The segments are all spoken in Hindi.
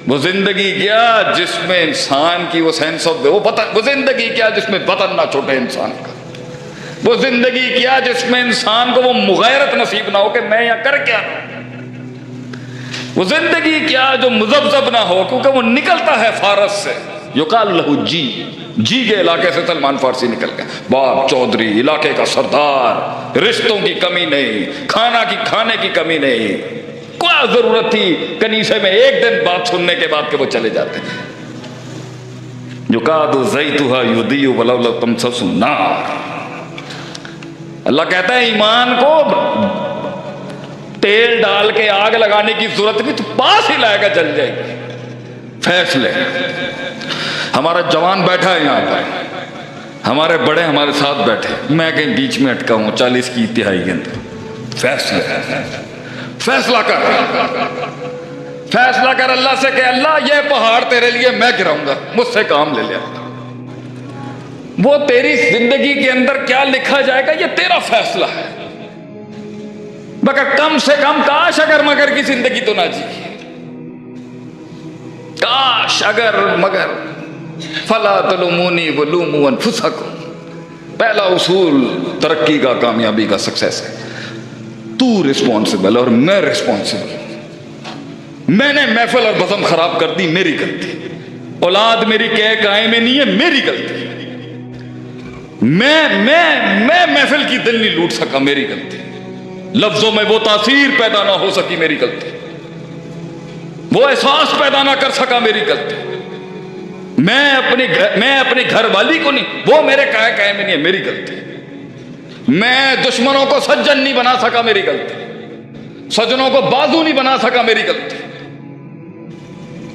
वो जिंदगी क्या जिसमें इंसान की वो सेंस ऑफ वो जिंदगी क्या जिसमें वतन ना छूटे इंसान का। वो जिंदगी क्या जिसमें इंसान को वो मुगैरत नसीब ना हो कि मैं यहां कर क्या रहा हूं। वो जिंदगी क्या जो मुजब्जब ना हो, क्योंकि वो निकलता है फारस से। युकाल लहू जी के इलाके से सलमान फारसी निकल गया। बाप चौधरी, इलाके का सरदार, रिश्तों की कमी नहीं, खाने की कमी नहीं। क्या जरूरत थी कनीसे में एक दिन बात सुनने के बाद के वो चले जाते। युकादु ज़ैतुहा युदियु वलौ lam तमससु नार। अल्लाह कहता है ईमान को तेल डाल के आग लगाने की जरूरत नहीं, तो पास ही लाएगा, जल जाएगी। फैसले। हमारा जवान बैठा है यहां पर, हमारे बड़े हमारे साथ बैठे, मैं कहीं बीच में अटका हूं 40 की तिहाई के अंदर। फैसला कर अल्लाह से कि अल्लाह ये पहाड़ तेरे लिए मैं गिराऊंगा, मुझसे काम ले लिया। वो तेरी जिंदगी के अंदर क्या लिखा जाएगा ये तेरा फैसला है। मगर कम से कम काश अगर मगर की जिंदगी तो ना जी, काश अगर मगर। फला तलुमूनी वलूमू अनफुसकुम। पहला उसूल तरक्की का, कामयाबी का, सक्सेस है, तू रिस्पॉन्सिबल और मैं रिस्पॉन्सिबल। मैंने महफिल और बज़म खराब कर दी, मेरी गलती। औलाद मेरी कह काए में नहीं है, मेरी गलती। मैं महफिल की दिल नहीं लूट सका, मेरी गलती। लफ्जों में वो तासीर पैदा ना हो सकी, मेरी गलती। वो एहसास पैदा ना कर सका, मेरी गलती। मैं अपनी घर वाली को नहीं, वो मेरे काए में नहीं है, मेरी गलती। मैं दुश्मनों को सज्जन नहीं बना सका, मेरी गलती। सज्जनों को बाजू नहीं बना सका, मेरी गलती।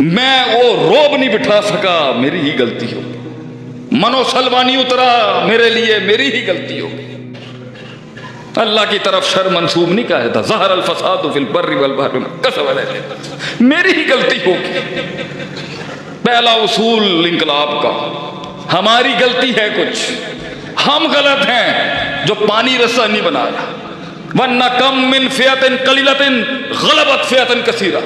मैं वो रोब नहीं बिठा सका, मेरी ही गलती होगी। मनोसलवानी उतरा मेरे लिए, मेरी ही गलती होगी। अल्लाह की तरफ शर मंसूब नहीं कहा था। ज़हर अल फसाद फिल बर्रि वल बहरि कसब अलैहि, मेरी ही गलती होगी। पहला उसूल इंकलाब का, हमारी गलती है कुछ, हम गलत हैं जो पानी रस्सा नहीं बना रहा। वन्ना कम मिन फियतिन कलीलतिन गलबत फियतिन कसीरा।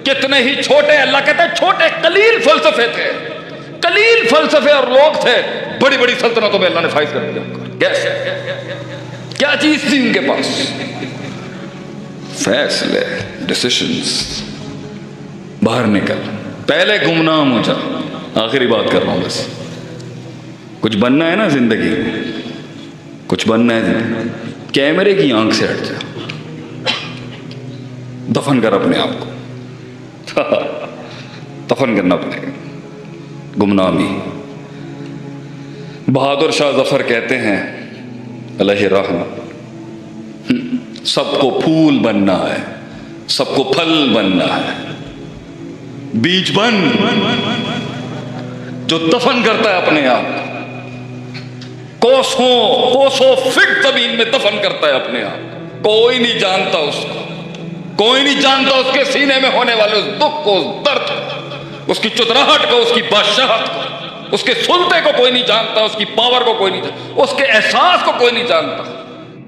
कितने ही छोटे, अल्लाह कहता है छोटे कलील फलसफे थे, कलील फलसफे और लोग थे, बड़ी बड़ी सल्तनतों में अल्लाह ने फाइज कर दिया। कैसे, क्या चीज थी उनके पास? फैसले, डिसीजंस। बाहर निकल, पहले गुमनाम हो जा। आखिरी बात कर रहा हूं, बस कुछ बनना है ना जिंदगी, कुछ बनना है। कैमरे की आंख से हट जा, दफन कर अपने आप को। दफन करना पड़ेगा गुमनामी। बहादुर शाह जफर कहते हैं अलैहि रहमा, सबको फूल बनना है, सबको फल बनना है। बीज बन जो दफन करता है अपने आप, कोसों फिट जमीन में दफन करता है अपने आप। कोई नहीं जानता उसको, कोई नहीं जानता उसके सीने में होने वाले उस दुख को, उस दर्द को, उसकी चुतराहट को, उसकी बादशाहत को, उसके सुलते को कोई नहीं जानता, उसकी पावर को कोई नहीं जानता, उसके एहसास को कोई नहीं जानता।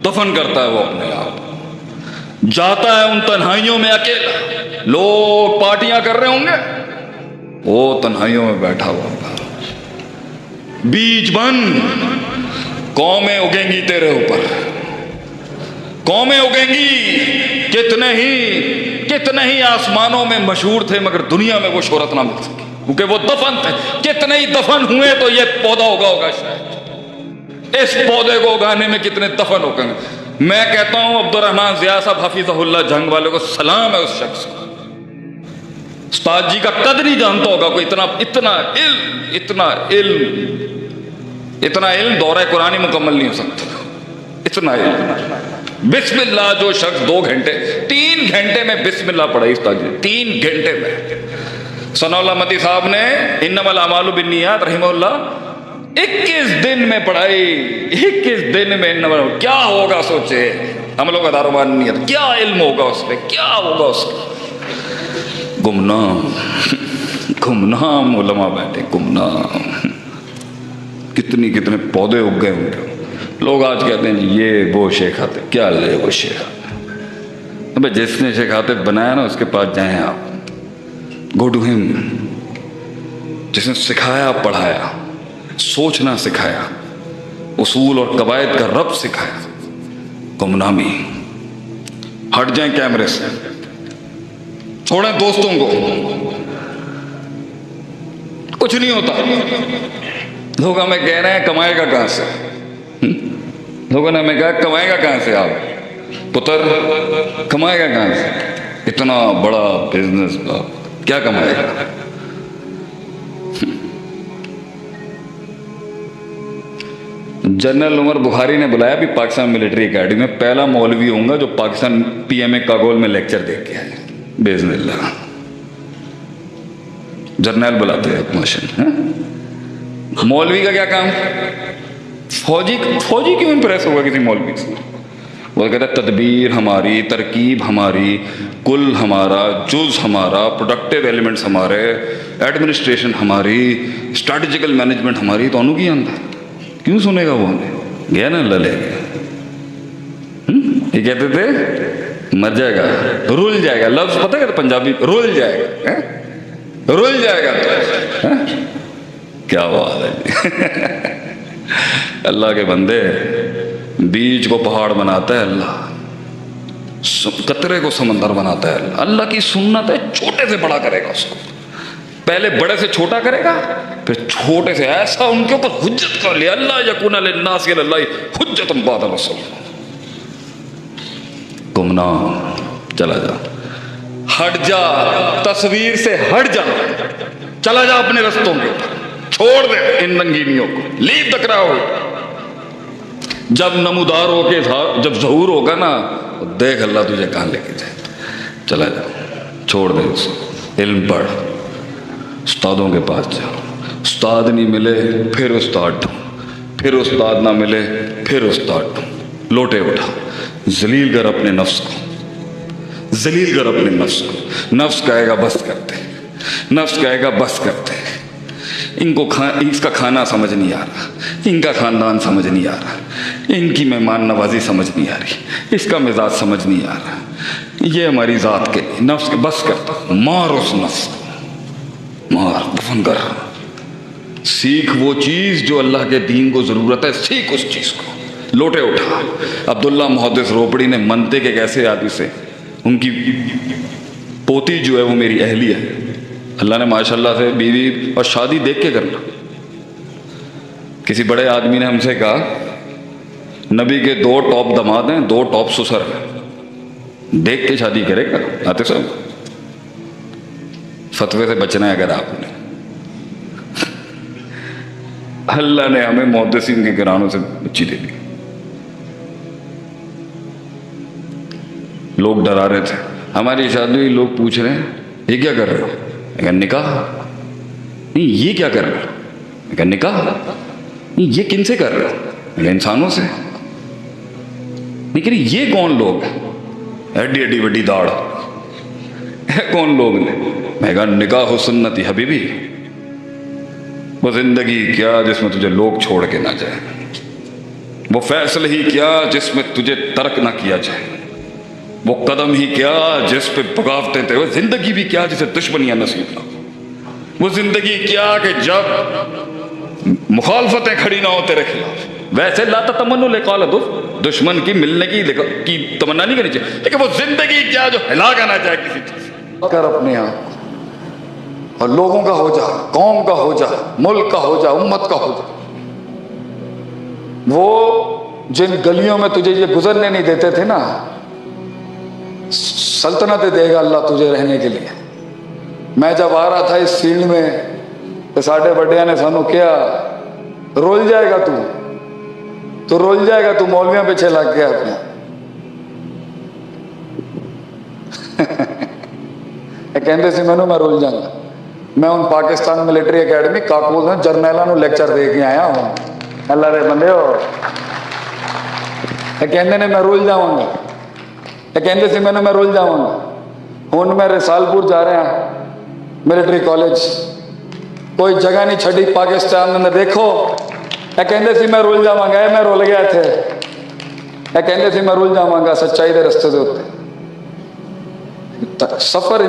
दफन करता है वो अपने आप, जाता है उन तन्हाइयों में अकेला। लोग पार्टियां कर रहे होंगे, वो तन्हाइयों में बैठा हुआ। बीज बन, कौमें उगेंगी तेरे ऊपर, कौमें उगेंगी। कितने ही आसमानों में मशहूर थे, मगर दुनिया में वो शोहरत ना मिल सकी, क्योंकि वो दफन थे। कितने ही दफन हुए तो ये पौधा उगा होगा शायद। इस पौधे को उगाने में कितने दफन हो गए। मैं कहता हूं अब्दुर्रहमान ज़िया साहब हफीज़हुल्लाह जंग वाले को सलाम है उस शख्स को। उस्ताद जी का कद नहीं जानता होगा कोई, इतना इल्म दौरा कुरानी मुकम्मल नहीं हो सकता। इतना इल्म, बिस्मिल्लाह जो शख्स 2 घंटे 3 घंटे में बिस्मिल्लाह पढ़ाई उस्ताद जी, 3 घंटे में। सनाउल्लाह मदी साहब ने इन्नमल अमालु बिन्नियात रहमहुल्लाह 21 दिन में पढ़ाई, 21 दिन में। क्या होगा सोचे, हम लोग का दारोबान नहीं है, क्या इल्म होगा उसमें, क्या होगा उसका। गुमनाम उलमा बैठे, गुमनाम। कितने पौधे उग गए उनके। लोग आज कहते हैं ये वो शेख आते, क्या ले वो शेख आते। अबे जिसने शेख आते बनाया ना उसके पास जाएं आप, गो टू हिम, जिसने सिखाया पढ़ाया, सोचना सिखाया, उसूल और कवायद का रब सिखाया। गुमनामी, हट जाएं कैमरे से, छोड़ें दोस्तों को, कुछ नहीं होता। लोग हमें कह रहे हैं कमाएगा कहां से, लोगों ने हमें कहा कमाएगा कहां से, आप पुत्र कमाएगा कहां से, इतना बड़ा बिजनेस क्या कमाएगा। जनरल उमर बुखारी ने बुलाया भी पाकिस्तान मिलिट्री एकेडमी में, पहला मौलवी होऊंगा जो पाकिस्तान पीएमए कागोल में लेक्चर दे के आए, बेइज़्निल्लाह। जर्नल बुलाते हैं मौशन। मौलवी का क्या काम, फौजी क्यों इंप्रेस होगा किसी मौलवी से। वो कहता है तदबीर हमारी, तरकीब हमारी, कुल हमारा, जुज हमारा, प्रोडक्टिव एलिमेंट्स हमारे, एडमिनिस्ट्रेशन हमारी, स्ट्रैटेजिकल मैनेजमेंट हमारी, तो अनुगी अंदर क्यों सुनेगा वो, गया ना लले। ये कहते थे मर जाएगा, रुल जाएगा, लफ्ज पता है पंजाबी, रुल जाएगा, रुल जाएगा तो क्या बात है। अल्लाह के बंदे, बीज को पहाड़ बनाता है अल्लाह, कतरे को समंदर बनाता है अल्लाह। अल्लाह की सुन्नत है, छोटे से बड़ा करेगा उसको, पहले बड़े से छोटा करेगा, फिर छोटे से ऐसा उनके ऊपर हुज्जत कर लिया। अल्लाह यकूना लिन्नास अल्लाह हुज्जतम बाद रसूल। गुमनाम चला जा, हट जा, तस्वीर से हट जा, चला जा अपने रस्तों के ऊपर, छोड़ दे इन रंगीनियों को, लीव द क्राउड। जब नमूदार हो के जब ज़हूर होगा ना, तो देख अल्लाह तुझे कहाँ लेके जाए। चला जा, छोड़ दे उसको, इल्म पढ़, उस्तादों के पास जा, उस्ताद नहीं मिले फिर उस्ताद ढूंढ, फिर उस्ताद ना मिले फिर उस्ताद ढूंढ, लोटे उठा, जलील कर अपने नफ्स को, जलील कर अपने नफ्स को। नफ्स कहेगा बस करते, नफ्स कहेगा बस करते, इनको इसका खाना समझ नहीं आ रहा, इनका खानदान समझ नहीं आ रहा, इनकी मेहमान नवाजी समझ नहीं आ रही, इसका मिजाज समझ नहीं आ रहा, ये हमारी ज़ात के नफ्स के बस करता। मार उस नफ्स को, मार, दफन कर, सीख वो चीज़ जो अल्लाह के दीन को ज़रूरत है, सीख उस चीज़ को, लोटे उठा। अब्दुल्ला मुहद्दिस रोपड़ी ने मनते के कैसे आदमी से, उनकी पोती जो है वो मेरी अहली है, अल्लाह ने माशाल्लाह से बीवी और शादी देख के करना। किसी बड़े आदमी ने हमसे कहा नबी के 2 टॉप दामाद हैं, 2 टॉप ससुर हैं, देख के शादी करेगा। आते सब फतवे से बचना है अगर आपने। अल्लाह ने हमें मुहद्दिसीन के घरानों से बच्ची दे दी। लोग डरा रहे थे, हमारी शादी हुई, लोग पूछ रहे हैं ये क्या कर रहे हो, अगर निकाह नहीं, ये क्या कर रहे हो, अगर निकाह नहीं, ये किन से कर रहे हो, अगर इंसानों से नहीं। कह रही ये कौन लोग हैं, एडी एडी बड़ी दाढ़ है, कौन लोग ने। मैं कहा निकाह सुन्नती हबीबी, वो जिंदगी क्या जिसमें तुझे लोग छोड़ के ना जाए, वो फैसले ही क्या जिसमें तुझे तर्क ना किया जाए, वो कदम ही क्या जिस पे बगावतें थे, वो जिंदगी भी क्या जिसे दुश्मनियां नसीब ना, वो जिंदगी क्या कि जब मुखालफतें खड़ी ना हो तेरे खिलाफ। वैसे ला तमन्नु लिक़ा दुश्मन की मिलने की तमन्ना नहीं करनी चाहिए, लेकिन वो जिंदगी क्या जो हिला के ना जाए किसी चीज कर अपने आप, और लोगों का हो जा, कौम का हो जा, मुल्क का हो जा, उम्मत का हो जा। वो जिन गलियों में तुझे ये गुजरने नहीं देते थे ना, सल्तनत देगा अल्लाह तुझे रहने के लिए। मैं जब आ रहा था इस फील्ड में तो साढ़े बड़िया ने सानू क्या रोल जाएगा तू रोल जाएगा, तू मौलवियों पीछे लग गया अपने। कहते सी मैनू मैं रोल जाऊंगा। मैं हूँ पाकिस्तान मिलिट्री अकेडमी काकूल में जरनैलों लेक्चर दे के आया हूँ। अल्लाह रे बंदे हो, कहते ने मैं रोल जाऊंगा, कहते सी मैंने मैं रोल जाऊंगा। हूँ मैं रिसालपुर जा रहे हैं मिलिट्री कॉलेज, कोई जगह नहीं छड़ी पाकिस्तान में, देखो कहते सी मैं रुल जावांगा, मैं रुल गया थे, कहते सी मैं रुल जावांगा सच्चाई के रस्ते के उत्ते। सफर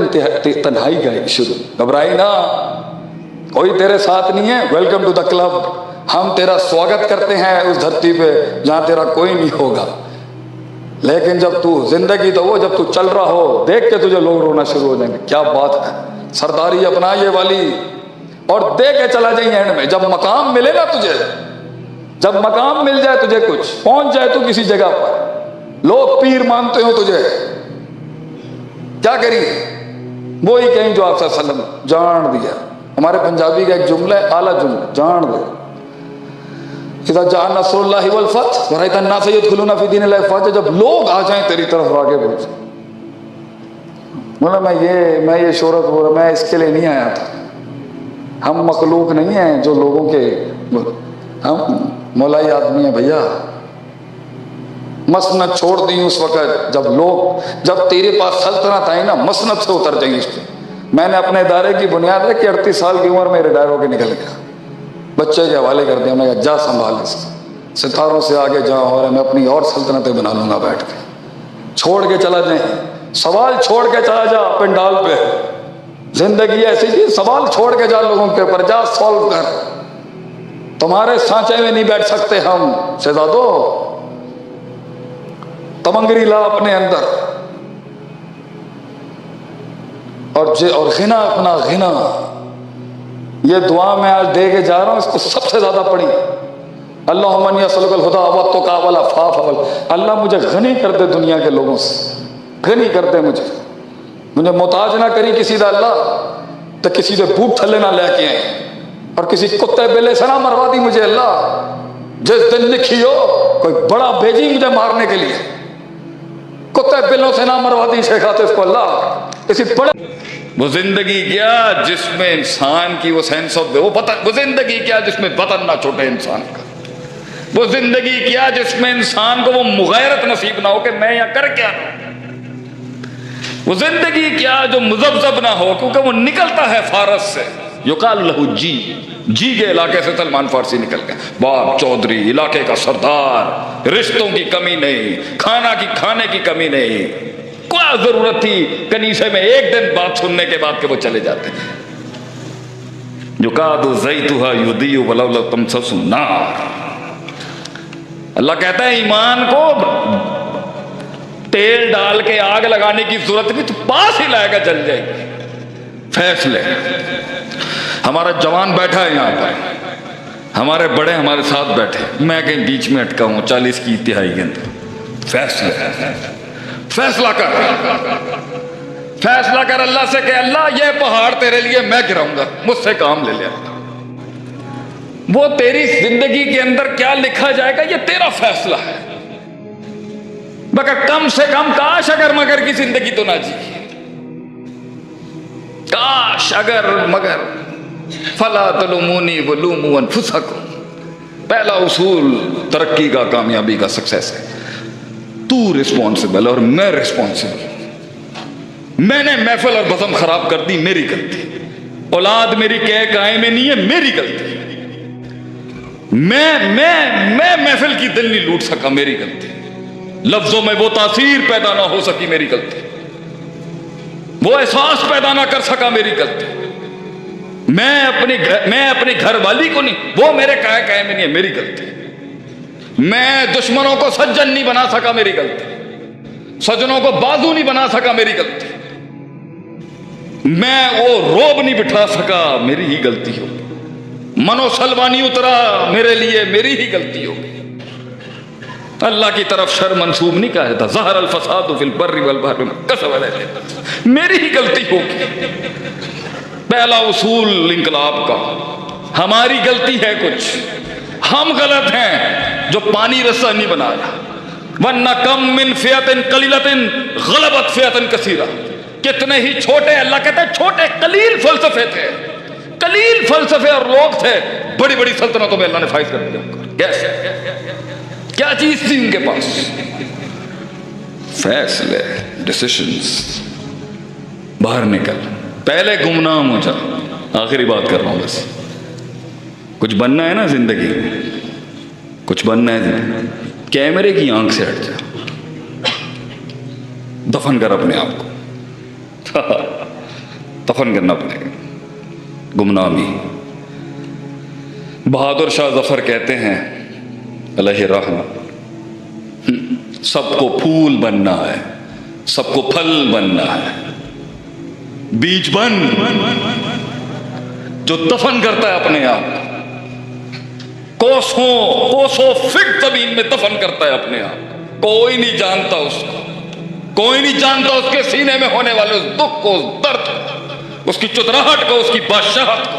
तन्हाई का ही शुरू। घबराई ना, कोई तेरे साथ नहीं है। Welcome to the club. हम तेरा स्वागत करते हैं उस धरती पे जहां तेरा कोई नहीं होगा। लेकिन जब तू जिंदगी तो वो जब तू चल रहा हो, देख के तुझे लोग रोना शुरू हो जाएंगे। क्या बात है, सरदारी अपना ये वाली, और दे के चला जाएंगे एंड में। जब मकाम मिले ना तुझे, जब मकाम मिल जाए तुझे, कुछ पहुंच जाए तू किसी जगह पर, लोग पीर मानते हो तुझे, क्या करिए? वो ही कहीं जो आप सल्लम जान दिया। हमारे पंजाबी का एक जुमला है, आला जुमला, जान दे। इज़ा जा नस्रुल्लाहि वल फतह व रअयतन नास यदखुलूना फी दीनिल्लाहि अफ़वाजा, जब लोग आ जाएं तेरी तरफ आगे बढ़। बोला मैं ये शोहरत बोला, मैं इसके लिए नहीं आया था। हम मखलूक नहीं हैं जो लोगों के, हम मौलाई आदमी हैं भैया। मसनत छोड़ दी उस वक़्त जब तेरे पास सल्तनत आई ना, मसनत से उतर जाएंगी। मैंने अपने इदारे की बुनियाद है कि 38 साल की उम्र में रिटायर होकर निकल गया, बच्चे के हवाले कर दिया। मैं जा संभाल सितारों से आगे जाओ, और मैं अपनी और सल्तनतें बना लूंगा बैठ के। छोड़ के चला जाए, सवाल छोड़ के चला जा पंडाल पे। जिंदगी ऐसी चीज, सवाल छोड़ के जा लोगों के ऊपर, जा सॉल्व कर। तुम्हारे सांचे में नहीं बैठ सकते हम शहजादो। तमंगरी ला अपने अंदर, और गिना अपना गिना। ये दुआ मैं आज दे के जा रहा हूं, इसको सबसे ज्यादा पढ़ी। अल्लाहुम्मा यसलुकल हुदा व तुका वल अफ़ाफ़ वल। अल्लाह मुझे गनी कर दे दुनिया के लोगों से, गनी कर दे मुझे मोहताज ना करी किसी दा अल्लाह, तो किसी से बूट थले ना लेके आए, और किसी कुत्ते बेले से ना मरवा दी मुझे अल्लाह। जिस दिन लिखी हो कोई बड़ा भेजी मुझे मारने के लिए, कुत्ते बिलों से ना मरवा दी शेख आतिफ को अल्लाह। इसी बड़े वो जिंदगी क्या जिसमें इंसान की वो सेंस ऑफ वो जिंदगी क्या जिसमें बदन ना छूटे इंसान का। वो जिंदगी क्या जिसमें इंसान को वो मुगैरत नसीब ना हो कि मैं यहाँ कर क्या रहा हूं। वो जिंदगी क्या जो मुजब्जब ना हो, क्योंकि वो निकलता है फारस से। युकाल लहू जी के इलाके से सलमान फारसी निकल गए। बाप चौधरी, इलाके का सरदार, रिश्तों की कमी नहीं, खाने की कमी नहीं। क्या जरूरत थी कनीसे में एक दिन बात सुनने के बाद के वो चले जाते। युकादु ज़ैतुहा युदियु वलौ lam तमससु नार। अल्लाह कहता है ईमान को तेल डाल के आग लगाने की जरूरत नहीं, तो पास ही लाएगा, जल जाएगी। फैसले, हमारा जवान बैठा है यहाँ पर, हमारे बड़े हमारे साथ बैठे, मैं कहीं बीच में अटका हूं 40 की तिहाई के अंदर। फैसला कर अल्लाह से कि अल्लाह ये पहाड़ तेरे लिए मैं गिराऊंगा, मुझसे काम ले लिया। वो तेरी जिंदगी के अंदर क्या लिखा जाएगा ये तेरा फैसला है। मगर कम से कम काश अगर मगर की जिंदगी तो ना जी, काश अगर मगर। फला तलुमूनी वलूमू अनफुसकुम। पहला उसूल तरक्की का, कामयाबी का, सक्सेस है, तू रिस्पॉन्सिबल और मैं रिस्पॉन्सिबल। मैंने महफिल और बज़म खराब कर दी, मेरी गलती। औलाद मेरी कह काए में नहीं है, मेरी गलती। मैं महफिल की दिल नहीं लूट सका, मेरी गलती। लफ्जों में वो तासीर पैदा ना हो सकी, मेरी गलती। वो एहसास पैदा ना कर सका, मेरी गलती। मैं अपनी घर वाली को नहीं, वो मेरे काए में नहीं है, मेरी गलती। मैं दुश्मनों को सज्जन नहीं बना सका, मेरी गलती। सज्जनों को बाजू नहीं बना सका, मेरी गलती। मैं वो रोब नहीं बिठा सका, मेरी ही गलती हो। मनोसलवानी उतरा मेरे लिए, मेरी ही गलती होगी। अल्लाह की तरफ शर मंसूब नहीं कहा था। ज़हर अल फसाद फिल बर्रि वल बहर, मेरी ही गलती होगी। पहला उसूल इंकलाब का, हमारी गलती है, कुछ हम गलत हैं जो पानी रस्सा नहीं बनाया। वन्ना कम मिन फियतिन कलीलतिन गलबत फियतिन कसीरा। कितने ही छोटे, अल्लाह कहता है छोटे कलील फलसफे थे, कलील फलसफे और लोग थे, बड़ी बड़ी सल्तनतों में अल्लाह ने फायज कर दिया। कैसे, क्या चीज थी उनके पास? फैसले, डिसीजंस। बाहर निकल, पहले गुमनाम हो जा। आखिरी बात कर रहा हूं, बस कुछ बनना है ना जिंदगी में, कुछ बनना है। कैमरे की आंख से हट जा, दफन कर अपने आप को। दफन करना पड़ेगा। गुमनामी। बहादुर शाह जफर कहते हैं अलैहि रहमा, सबको फूल बनना है, सबको फल बनना है, बीज बन जो दफन करता है अपने आप, कोसों कोसों फिट जमीन में दफन करता है अपने आप। कोई नहीं जानता उसको, कोई नहीं जानता उसके सीने में होने वाले उस दुख को, उस दर्द को, उसकी चुतराहट को, उसकी बादशाहत को,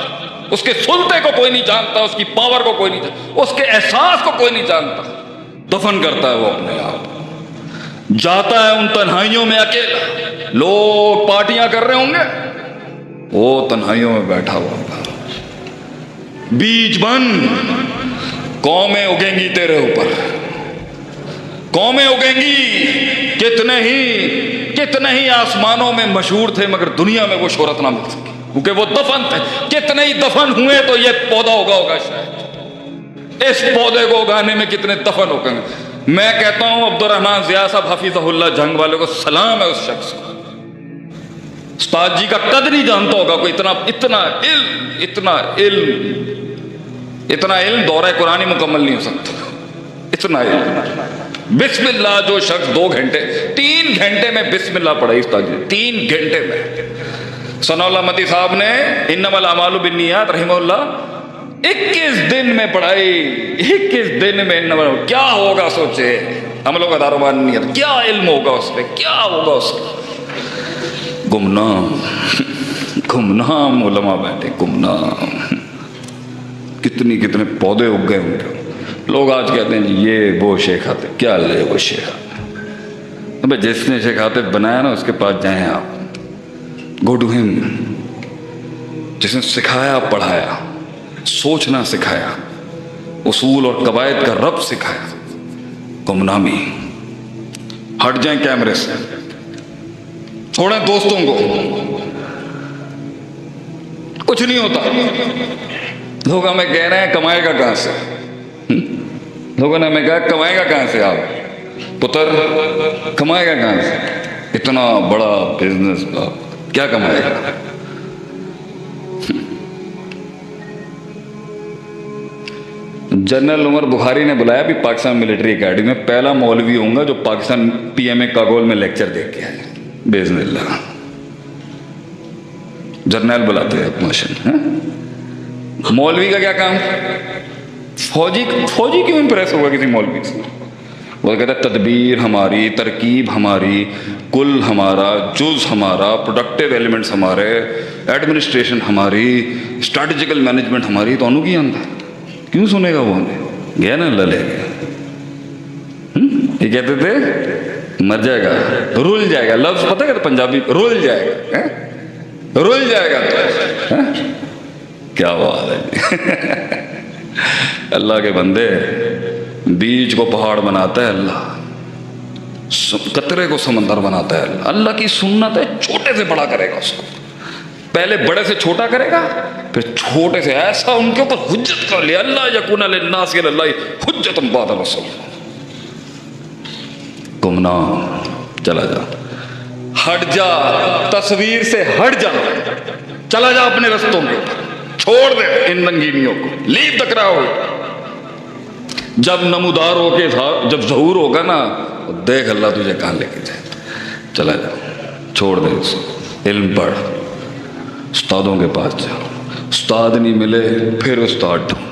उसके सुलते को कोई नहीं जानता, उसकी पावर को कोई नहीं जानता, उसके एहसास को कोई नहीं जानता। दफन करता है वो अपने आप, जाता है उन तन्हाइयों में अकेला। लोग पार्टियां कर रहे होंगे, वो तन्हाइयों में बैठा हुआ होगा। बीज बन, कौमें उगेंगी तेरे ऊपर, कौमें उगेंगी। कितने ही आसमानों में मशहूर थे, मगर दुनिया में वो शोहरत ना मिल सकी, क्योंकि वो दफन थे। कितने ही दफन हुए तो ये पौधा उगा होगा शायद। इस पौधे को उगाने में कितने दफन हो गए। मैं कहता हूं अब्दुर्रहमान ज़िया साहब हफीज़हुल्लाह जंग वाले को सलाम है उस शख्स को। उस्ताद जी का कद नहीं जानता होगा कोई। इतना इल्म दौरा कुरानी मुकम्मल नहीं हो सकता। इतना इल्म। बिस्मिल्लाह जो शख्स 2 घंटे 3 घंटे में बिस्मिल्लाह पढ़ाई उस्ताद जी, 3 घंटे में। सनाउल्लाह मती साहब ने इन्नमल अमालु बिन्नियात रहमहुल्लाह 21 दिन में पढ़ाई। 21 दिन में इन्नमल, क्या होगा सोचे, अमलों का दारोबार नियत, क्या इल्म होगा उसमें, क्या होगा उसका। गुमनाम उलमा बैठे, गुमनाम। कितने पौधे उग गए उनके। लोग आज कहते हैं ये वो शेख आते, क्या ले वो शेख आते। अबे जिसने शेख आते बनाया ना उसके पास जाएं आप, गो टू हिम। जिसने सिखाया पढ़ाया, सोचना सिखाया, उसूल और कवायद का रब सिखाया। गुमनामी। हट जाएं कैमरे से, छोड़ें दोस्तों को, कुछ नहीं होता। लोग हमें कह रहे हैं कमाएगा कहां से। लोगों ने हमें कहा कमाएगा कहां से आप पुत्र, कमाएगा कहां से, इतना बड़ा बिजनेस, क्या कमाएगा। जनरल उमर बुखारी ने बुलाया भी पाकिस्तान मिलिट्री एकेडमी में, पहला मौलवी होऊंगा जो पाकिस्तान पीएमए कागोल में लेक्चर दे के आए बेइज़्निल्लाह। जर्नल बुलाते हैं मौलवी का क्या काम। फौजी क्यों इंप्रेस होगा किसी मौलवी से। वो कहता है तदबीर हमारी, तरकीब हमारी, कुल हमारा, जुज हमारा, प्रोडक्टिव एलिमेंट्स हमारे, एडमिनिस्ट्रेशन हमारी, स्ट्रैटेजिकल मैनेजमेंट हमारी। तो अनु की अंदर क्यों सुनेगा वो, गया ना लले गया। ये कहते थे मर जाएगा, रुल जाएगा। लफ्ज पता है पंजाबी, रुल जाएगा है? रुल जाएगा तो है? क्या बात है। अल्लाह के बंदे, बीज को पहाड़ बनाता है अल्लाह, कतरे को समंदर बनाता है अल्लाह। अल्लाह की सुन्नत है, छोटे से बड़ा करेगा उसको, पहले बड़े से छोटा करेगा, फिर छोटे से ऐसा उनके ऊपर हुज्जत कर लिया। अल्लाह यकून लिन्नास अल्लाह हुज्जतुम बाद रसूल। गुमनाम, चला जा, हट जा, तस्वीर से हट जा, चला जा अपने रस्तों में, छोड़ दे इन रंगीनियों को, लीव द क्राउड। जब नमूदार होके, जब ज़हूर होगा ना, तो देख अल्लाह तुझे कहाँ लेके जाए। चला जा, छोड़ दे उसको, इल्म पढ़, उस्तादों के पास जा। उस्ताद नहीं मिले फिर उस्ताद ढूंढ,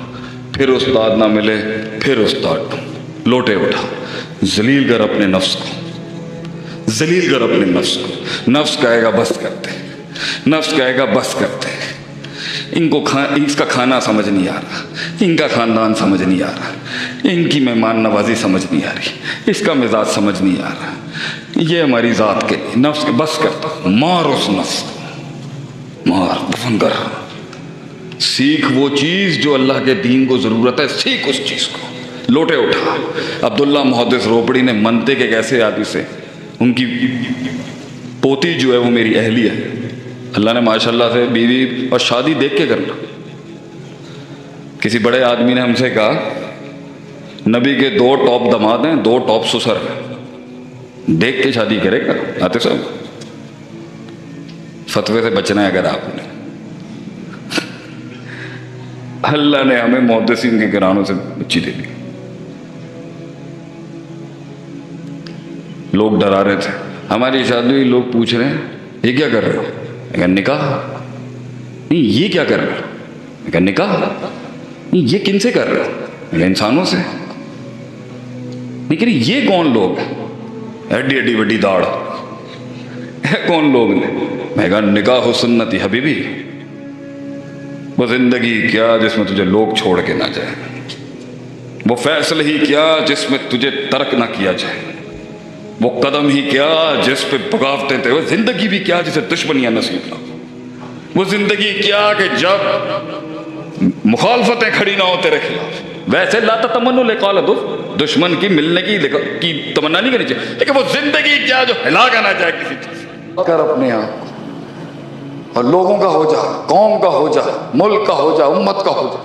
फिर उस्ताद ना मिले फिर उस्ताद ढूंढ। लोटे उठा, जलील कर अपने नफ्स को, जलील कर अपने नफ्स को। नफ्स कहेगा बस करते, नफ्स कहेगा बस करते। इनको इसका खाना समझ नहीं आ रहा, इनका ख़ानदान समझ नहीं आ रहा, इनकी मेहमान नवाजी समझ नहीं आ रही, इसका मिजाज समझ नहीं आ रहा, ये हमारी ज़ात के लिए। नफ्स के बस करता, मार उस नफ्स को, मार, दफन कर। सीख वो चीज़ जो अल्लाह के दीन को ज़रूरत है, सीख उस चीज़ को। लोटे उठा। अब्दुल्ला मुहद्दिस रोपड़ी ने मनते के कैसे आदि से, उनकी पोती जो है वो मेरी अहली है, अल्लाह ने माशाल्लाह से बीवी, और शादी देख के करना। किसी बड़े आदमी ने हमसे कहा नबी के 2 टॉप दामाद हैं, 2 टॉप ससुर हैं, देख के शादी करेगा। आते साहब फतवे से बचना है अगर आपने। अल्लाह ने हमें मुहद्दिसीन के घरानों से बच्ची दे दी। लोग डरा रहे थे, हमारी शादी हुई, लोग पूछ रहे हैं ये क्या कर रहे हो? मैं कहा निकाह। नहीं ये क्या कर रहे हो? मैं कहा निकाह। नहीं ये किन से कर रहे हो? मैं कहा इंसानों से। नहीं कह ये कौन लोग? एड्डी एड्डी बड़ी दाढ़ कौन लोग ने? मैं कहा निकाह सुन्नती हबीबी, वो जिंदगी क्या जिसमें तुझे लोग छोड़ के ना जाए, वो फैसले ही क्या जिसमें तुझे तर्क ना किया जाए, वो कदम ही क्या जिस पे बगावतें थे, वो जिंदगी भी क्या जिसे दुश्मनियां नसीब ना हो, वो जिंदगी क्या कि जब मुखालफतें खड़ी ना हो तेरे खिलाफ। वैसे लाता तमन्नु लेकाल दुश्मन की मिलने की तमन्ना नहीं करनी चाहिए, लेकिन वो जिंदगी क्या जो हिला के ना जाए किसी चीज कर अपने आप और लोगों का हो जा, कौम का हो जा, मुल्क का हो जा, उम्मत का हो जा।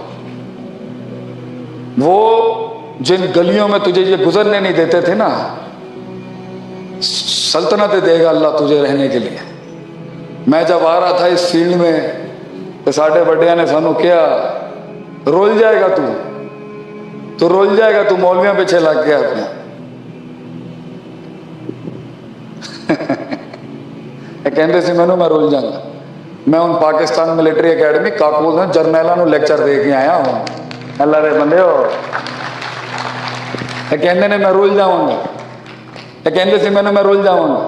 वो जिन गलियों में तुझे ये गुजरने नहीं देते थे ना, सल्तनत देगा अल्लाह तुझे रहने के लिए। मैं जब आ रहा था इस फील्ड में तो साढ़े बड़िया ने सानू क्या रोल जाएगा तू रोल जाएगा, तू मौलवियों पीछे लग गया अपने। कहते सी मैनू मैं रोल जाऊंगा। मैं हूँ पाकिस्तान मिलिटरी अकेडमी काकूल में जरनैलों लेक्चर दे के आया हूँ। अल्लाह रे बंदे हो, कहते ने मैं रोल जाऊंगा, कहते सी मैनू मैं रोल जाऊंगा।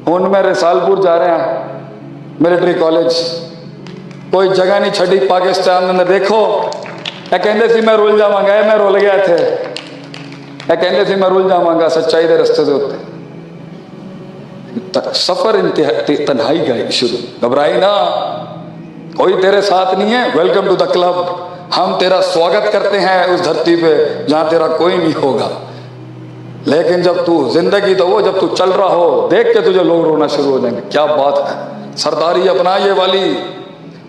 हूँ मेरे सालपुर जा रहे हैं मिलिटरी कॉलेज, कोई जगह नहीं छड़ी पाकिस्तान में देखो। कहते सी मैं रोल जावांगा, मैं रोल गया थे। कहते सी मैं रोल जावांगा सच्चाई के रस्ते के उत्ते। सफर तन्हाई का शुरू, घबराई ना, कोई तेरे साथ नहीं है। वेलकम टू द क्लब, हम तेरा स्वागत करते हैं उस धरती पे जहां तेरा कोई नहीं होगा। लेकिन जब तू जिंदगी तो वो जब तू चल रहा हो देख के तुझे लोग रोना शुरू हो जाएंगे। क्या बात है, सरदारी अपना ये वाली,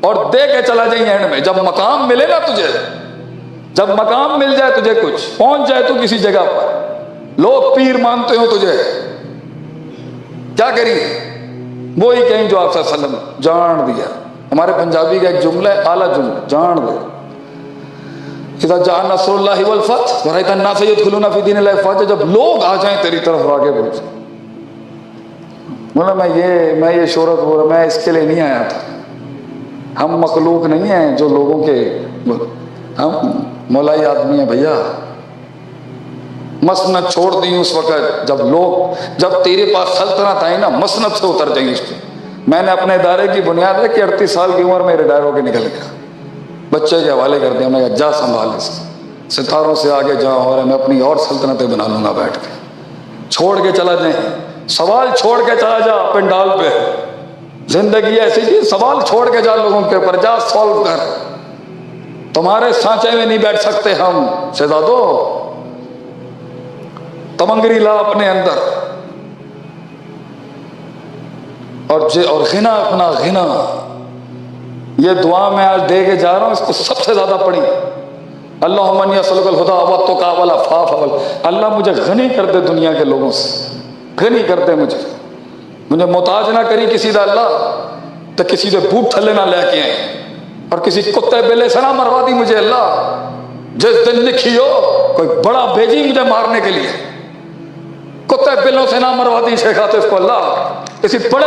और दे के चला जाइए एंड में। जब मकाम मिले ना तुझे, जब मकाम मिल जाए तुझे, कुछ पहुंच जाए तू किसी जगह पर, लोग पीर मानते हो तुझे, क्या करिए? वो ही कहीं जो आप सल्लल्लाहु अलैहि वसल्लम जान दिया। हमारे पंजाबी का एक जुमला है, आला जुमला, जान दे। इज़ा जा नस्रुल्लाहि वल फतह व रअयता अन्नास यदखुलूना फी दीनिल्लाहि अफ़वाजा, जब लोग आ जाएं तेरी तरफ आगे बढ़ जाए। बोला मैं ये शोहरत हो रहा, मैं इसके लिए नहीं आया था। हम मखलूक नहीं हैं जो लोगों के, हम मौलाई आदमी हैं भैया। मसनत छोड़ दी उस वक्त जब तेरे पास सल्तनत आई ना, मसनत से उतर जाएंगे उसको। मैंने अपने इदारे की बुनियाद है कि 38 साल की उम्र में रिटायर होकर निकल गया, बच्चे के हवाले कर दिया। मैं जा संभाल इसे, सितारों से आगे जा, और मैं अपनी और सल्तनतें बना लूंगा बैठ के। छोड़ के चला जाए, सवाल छोड़ के चला जा पंडाल पे। जिंदगी ऐसी चीज, सवाल छोड़ के जा लोगों के ऊपर, जा सॉल्व कर। तुम्हारे सांचे में नहीं बैठ सकते हम शहजादो, तमंगरी ला अपने अंदर, और घिना अपना घिना। ये दुआ मैं आज दे के जा रहा हूं, इसको सबसे ज्यादा पढ़ी। अल्लाहुम्मा असलुकल हुदा व तुका वल अफ़ाफ़ वल, अल्लाह मुझे गनी कर दे दुनिया के लोगों से, गनी कर दे मुझे मोहताज ना करी किसी दा अल्लाह, तो किसी से बूट थले ना लेके आए, और किसी कुत्ते बेले से ना मरवा दी मुझे अल्लाह। जिस दिन लिखी हो कोई बड़ा भेजी मुझे मारने के लिए, कुत्ते बिलों से ना मरवा दी शेखाते को अल्लाह, किसी बड़े